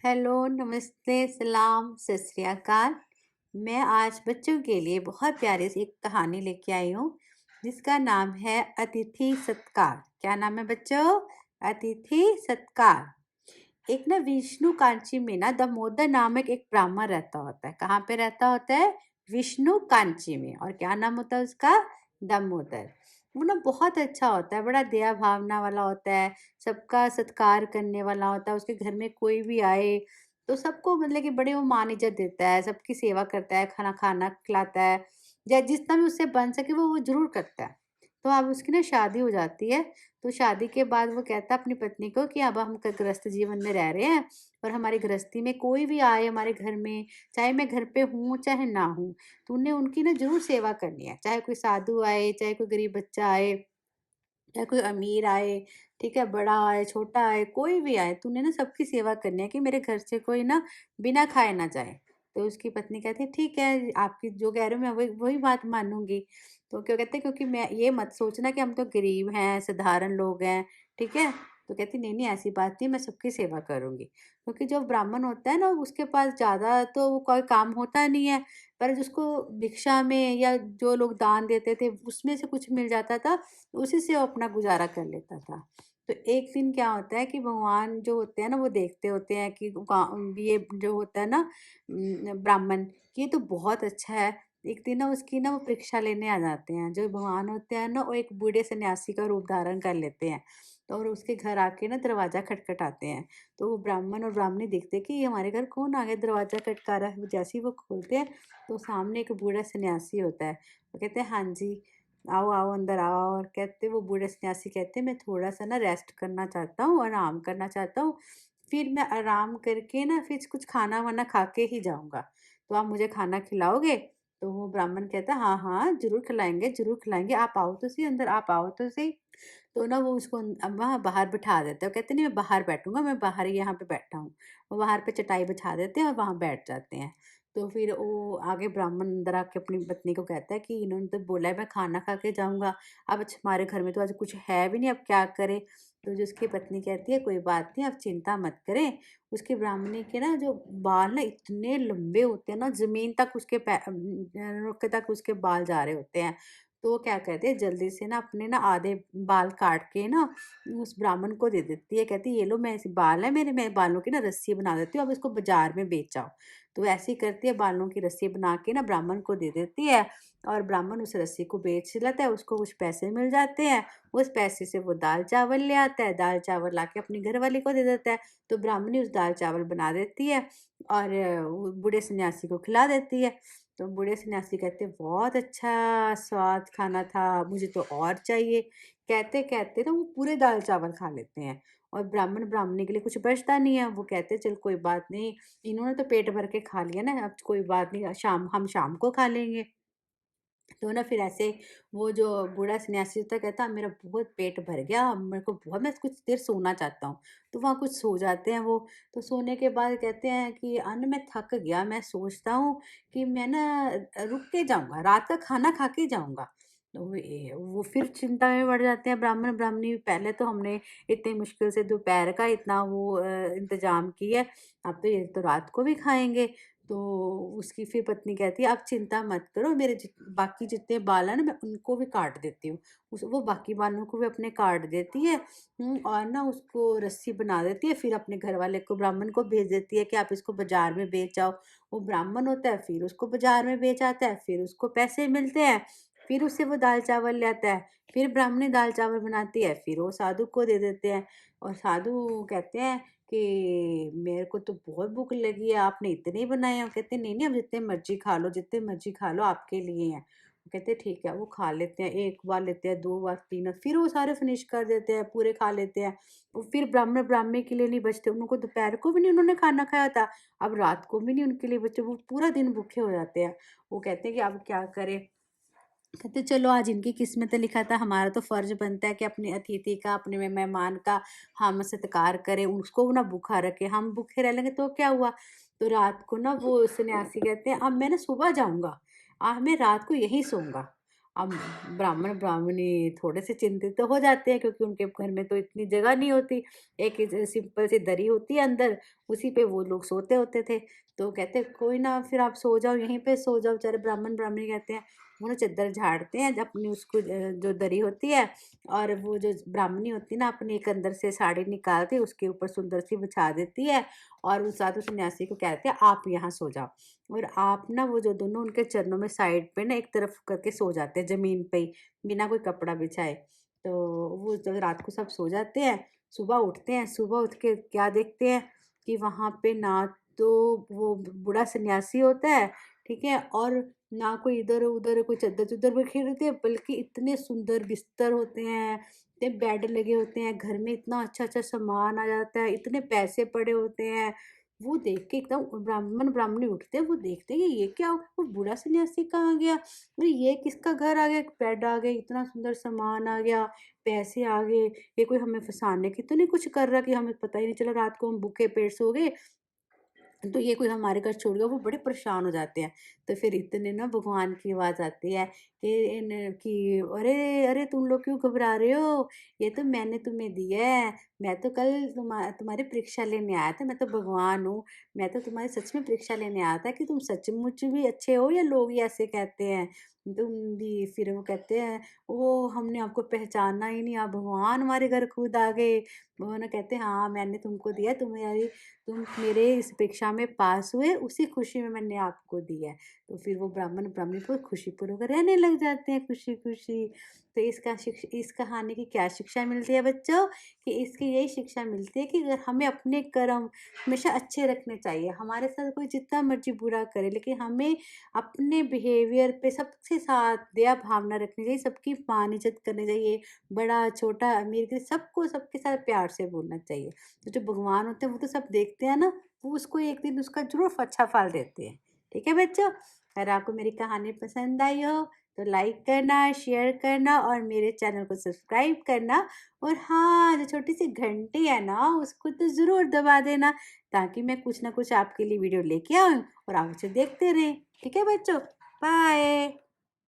Hello, नमस्ते, सलाम, सत श्री अकाल। मैं आज बच्चों के लिए बहुत प्यारी सी एक कहानी लेके आई हूँ, जिसका नाम है अतिथि सत्कार। क्या नाम है बच्चों? अतिथि सत्कार। एक ना विष्णु कांची में ना दामोदर नामक एक ब्राह्मण रहता होता है। कहाँ पे रहता होता है? विष्णु कांची में। और क्या नाम होता है उसका? दामोदर। वो ना बहुत अच्छा होता है, बड़ा दया भावना वाला होता है, सबका सत्कार करने वाला होता है। उसके घर में कोई भी आए तो सबको मतलब कि बड़े वो मान इज्जत देता है, सबकी सेवा करता है, खाना खाना खिलाता है, या जितना भी उससे बन सके वो ज़रूर करता है। तो अब उसकी ना शादी हो जाती है। तो शादी के बाद वो कहता है अपनी पत्नी को कि अब हम गृहस्थ जीवन में रह रहे हैं, और हमारी गृहस्थी में कोई भी आए हमारे घर में, चाहे मैं घर पे हूँ चाहे ना हूँ, तो उन्हें उनकी ना ज़रूर सेवा करनी है। चाहे कोई साधु आए, चाहे कोई गरीब बच्चा आए, या कोई अमीर आए, ठीक है, बड़ा आए, छोटा आए, कोई भी आए, तूने ना सबकी सेवा करनी है कि मेरे घर से कोई ना बिना खाए ना जाए। तो उसकी पत्नी कहती है, ठीक है, आपकी जो कह रहे हो मैं वही वही बात मानूँगी। तो क्यों कहते हैं, क्योंकि मैं ये मत सोचना कि हम तो गरीब हैं, साधारण लोग हैं, ठीक है? तो कहती, नहीं, नहीं, ऐसी बात नहीं, मैं सबकी सेवा करूँगी। क्योंकि जो ब्राह्मण होता है ना, उसके पास ज़्यादा तो कोई काम होता नहीं है, पर जिसको भिक्षा में या जो लोग दान देते थे, उसमें से कुछ मिल जाता था, उसी से वो अपना गुज़ारा कर लेता था। तो एक दिन क्या होता है कि भगवान जो होते हैं ना, वो देखते होते हैं कि ये जो होता है ना ब्राह्मण, ये तो बहुत अच्छा है। एक दिन ना उसकी ना वो परीक्षा लेने आ जाते हैं। जो भगवान होते हैं ना, वो एक बूढ़े सन्यासी का रूप धारण कर लेते हैं। तो और उसके घर आके ना दरवाज़ा खटखटाते हैं। तो वो ब्राह्मण और ब्राह्मणी देखते हैं कि ये हमारे घर कौन आ गया, दरवाज़ा खटका रहा है। जैसे ही वो खोलते हैं, तो सामने एक बूढ़ा सन्यासी होता है। वो कहते हैं, हाँ जी, आओ, आओ, अंदर आओ। और कहते वो बूढ़े सन्यासी कहते हैं, मैं थोड़ा-सा ना रेस्ट करना चाहता हूँ, आराम करना चाहता हूँ। फिर मैं आराम करके ना फिर कुछ खाना-वाना खा के ही जाऊँगा। तो आप मुझे खाना खिलाओगे? तो वो ब्राह्मण कहता है, हाँ, हाँ, ज़रूर खिलाएँगे, ज़रूर खिलाएँगे। आप आओ तो सही अंदर, आप आओ तो सही। तो ना वो उसको वहाँ बाहर बिठा देते हैं। वो कहते हैं, नहीं, मैं बाहर बैठूँगा, मैं बाहर ही यहाँ पे बैठा हूँ। वो बाहर पे चटाई बिछा देते हैं और वहाँ बैठ जाते हैं। तो फिर वो आगे ब्राह्मण अंदर आके अपनी पत्नी को कहता है कि इन्होंने तो बोला है मैं खाना खा के जाऊँगा, अब हमारे घर में तो आज कुछ है भी नहीं, अब क्या करें? तो जो उसकी पत्नी कहती है, कोई बात नहीं, आप चिंता मत करें। उसकी ब्राह्मणी के ना जो बाल ना इतने लंबे होते हैं ना, ज़मीन तक उसके रुक तक उसके बाल जा रहे होते हैं। तो वो क्या कहते हैं, जल्दी से ना अपने ना आधे बाल काट के ना उस ब्राह्मण को दे देती है। कहती है, ये लो, मैं ऐसे बाल है मेरे, मैं बालों की ना रस्सी बना देती हूँ, अब इसको बाज़ार में बेच आओ। तो ऐसे ही करती है, बालों की रस्सी बना के ना ब्राह्मण को दे देती है, और ब्राह्मण उस रस्सी को बेच लेता है, उसको कुछ पैसे मिल जाते हैं। उस पैसे से वो दाल-चावल ले आता है, दाल-चावल लाके अपनी घरवाली को दे देता है। तो ब्राह्मणी उस दाल-चावल बना देती है और वो बूढ़े सन्यासी को खिला देती है। तो बूढ़े सन्यासी कहते हैं, बहुत अच्छा स्वाद खाना था, मुझे तो और चाहिए। कहते-कहते ना वो पूरे दाल-चावल खा लेते हैं, और ब्राह्मण ब्राह्मणी के लिए कुछ बचता नहीं है। वो कहते हैं, चल कोई बात नहीं, इन्होंने तो पेट भर के खा लिया ना, अब कोई बात नहीं, हम शाम को खा लेंगे। तो ना फिर ऐसे वो जो बूढ़ा सन्यासी होता है, कहता मेरा बहुत पेट भर गया, अब मेरे को बहुत, मैं कुछ देर सोना चाहता हूँ। तो वहाँ कुछ सो जाते हैं वो। तो सोने के बाद कहते हैं कि अन्न मैं थक गया, मैं सोचता हूँ कि मैं ना रुक के जाऊँगा, रात का खाना खा के जाऊँगा। तो वो फिर चिंता में पड़ जाते हैं ब्राह्मण ब्राह्मणी, पहले तो हमने इतनी मुश्किल से दोपहर का इतना वो इंतज़ाम किया, अब तो ये तो रात को भी खाएँगे। तो उसकी फिर पत्नी कहती है, आप चिंता मत करो, मेरे बाकी जितने बाल हैं ना, मैं उनको भी काट देती हूँ। उस वो बाकी बालों को भी अपने काट देती है, और ना उसको रस्सी बना देती है, फिर अपने घर वाले को, ब्राह्मण को भेज देती है कि आप इसको बाजार में बेच आओ। वो ब्राह्मण होता है, फिर उसको बाजार में बेच आता है, फिर उसको पैसे मिलते हैं, फिर उससे वो दाल चावल ले आता है, फिर ब्राह्मणी दाल चावल बनाती है, फिर वो साधु को दे देते हैं। और साधु कहते हैं कि मेरे को तो बहुत भूख लगी है, आपने इतने ही बनाए हैं? कहते हैं, नहीं, नहीं, अब जितने मर्ज़ी खा लो, जितने मर्ज़ी खा लो, आपके लिए हैं। वो कहते हैं, ठीक है, वो खा लेते हैं, 1 बार लेते हैं, 2 बार, 3 बार, फिर वो सारे फिनिश कर देते हैं, पूरे खा लेते हैं। और फिर ब्राह्मण ब्राह्मणी के लिए नहीं बचते, उनको दोपहर को भी नहीं उन्होंने खाना खाया था, अब रात को भी नहीं उनके लिए बचे, वो पूरा दिन भूखे हो जाते हैं। वो कहते हैं कि अब क्या करें? कहते चलो, आज इनकी किस्मत लिखा था, हमारा तो फर्ज बनता है कि अपने अतिथि का, अपने मेहमान का हम सत्कार करें, उसको ना भूखा रखें, हम भूखे रह लेंगे तो क्या हुआ? तो रात को ना वो सन्यासी कहते हैं, अब मैं ना सुबह जाऊंगा, आज मैं रात को यहीं सोऊंगा। अब ब्राह्मण ब्राह्मणी थोड़े से चिंतित तो हो जाते हैं, क्योंकि उनके घर में तो इतनी जगह नहीं होती, एक सिंपल सी दरी होती है अंदर, उसी पे वो लोग सोते होते थे। तो कहते कोई ना, फिर आप सो जाओ, यहीं पे सो जाओ। बेचारे ब्राह्मण ब्राह्मणी कहते हैं, वो ना चद्दर झाड़ते हैं अपनी, उसको जो दरी होती है, और वो जो ब्राह्मणी होती है ना, अपनी एक अंदर से साड़ी निकाल के उसके ऊपर सुंदर सी बिछा देती है, और उस साधु सन्यासी को कहते हैं आप यहाँ सो जाओ। और आप ना वो जो दोनों उनके चरणों में साइड पे ना एक तरफ करके सो जाते हैं ज़मीन पे ही, बिना कोई कपड़ा बिछाए। तो वो जब रात को सब सो जाते हैं, सुबह उठते हैं, सुबह उठ के क्या देखते हैं कि वहाँ पे ना तो वो बूढ़ा सन्यासी होता है, ठीक है? और ना कोई इधर-उधर कोई चद्दर-चुद्दर बिखेरी होती है, बल्कि इतने सुंदर बिस्तर होते हैं, इतने बेड लगे होते हैं, घर में इतना अच्छा-अच्छा सामान आ जाता है, इतने पैसे पड़े होते हैं। वो देख के एकदम ब्राह्मण-ब्राह्मणी उठते हैं, वो देखते हैं कि ये क्या हो गया? वो बूढ़ा सन्यासी कहाँ गया? अरे ये किसका घर आ गया? बेड आ गए, इतना सुंदर सामान आ गया, पैसे आ गए, ये कोई हमें फँसाने की तो नहीं कुछ कर रहा कि हमें पता ही नहीं चला, रात को हम भूखे पेट सो गए, तो ये कोई हमारे घर छोड़ गया। वो बड़े परेशान हो जाते हैं। तो फिर इतने ना भगवान की आवाज़ आती है कि अरे अरे तुम लोग क्यों घबरा रहे हो? ये तो मैंने तुम्हें दी है। मैं तो कल तुम्हारी परीक्षा लेने आया था। मैं तो भगवान हूँ। मैं तो तुम्हारी सच में परीक्षा लेने आया था कि तुम सचमुच भी अच्छे हो, या लोग ही ऐसे कहते हैं। तुम भी, फिर वो कहते हैं, ओ हमने आपको पहचाना ही नहीं, आप भगवान हमारे घर खुद आ गए। वो ना कहते हैं, हाँ मैंने तुमको दिया, तुम मेरे इस परीक्षा में पास हुए, उसी खुशी में मैंने आपको दी है। तो फिर वो ब्राह्मण ब्राह्मणी को खुशीपूर्वक रहने लग जाते हैं, खुशी-खुशी। तो इस कहानी की क्या शिक्षा मिलती है बच्चों? कि इसकी यही शिक्षा मिलती है कि अगर हमें अपने कर्म हमेशा अच्छे रखने चाहिए। हमारे साथ कोई जितना मर्ज़ी बुरा करे, लेकिन हमें अपने बिहेवियर पे सबके साथ दया भावना रखनी चाहिए, सबकी मान-इज़्ज़त करनी चाहिए। बड़ा, छोटा, अमीर, गरीब सबको सबके साथ प्यार से बोलना चाहिए। तो जो भगवान होते हैं वो तो सब देखते हैं ना, वो उसको एक दिन उसका ज़रूर अच्छा फल देते हैं। ठीक है बच्चों? अगर आपको मेरी कहानी पसंद आई हो तो लाइक करना, शेयर करना और मेरे चैनल को सब्सक्राइब करना। और हाँ, जो छोटी-सी घंटी है ना उसको तो ज़रूर दबा देना, ताकि मैं कुछ ना कुछ आपके लिए वीडियो लेके आऊँ और आप उसे देखते रहें। ठीक है बच्चों? बाय।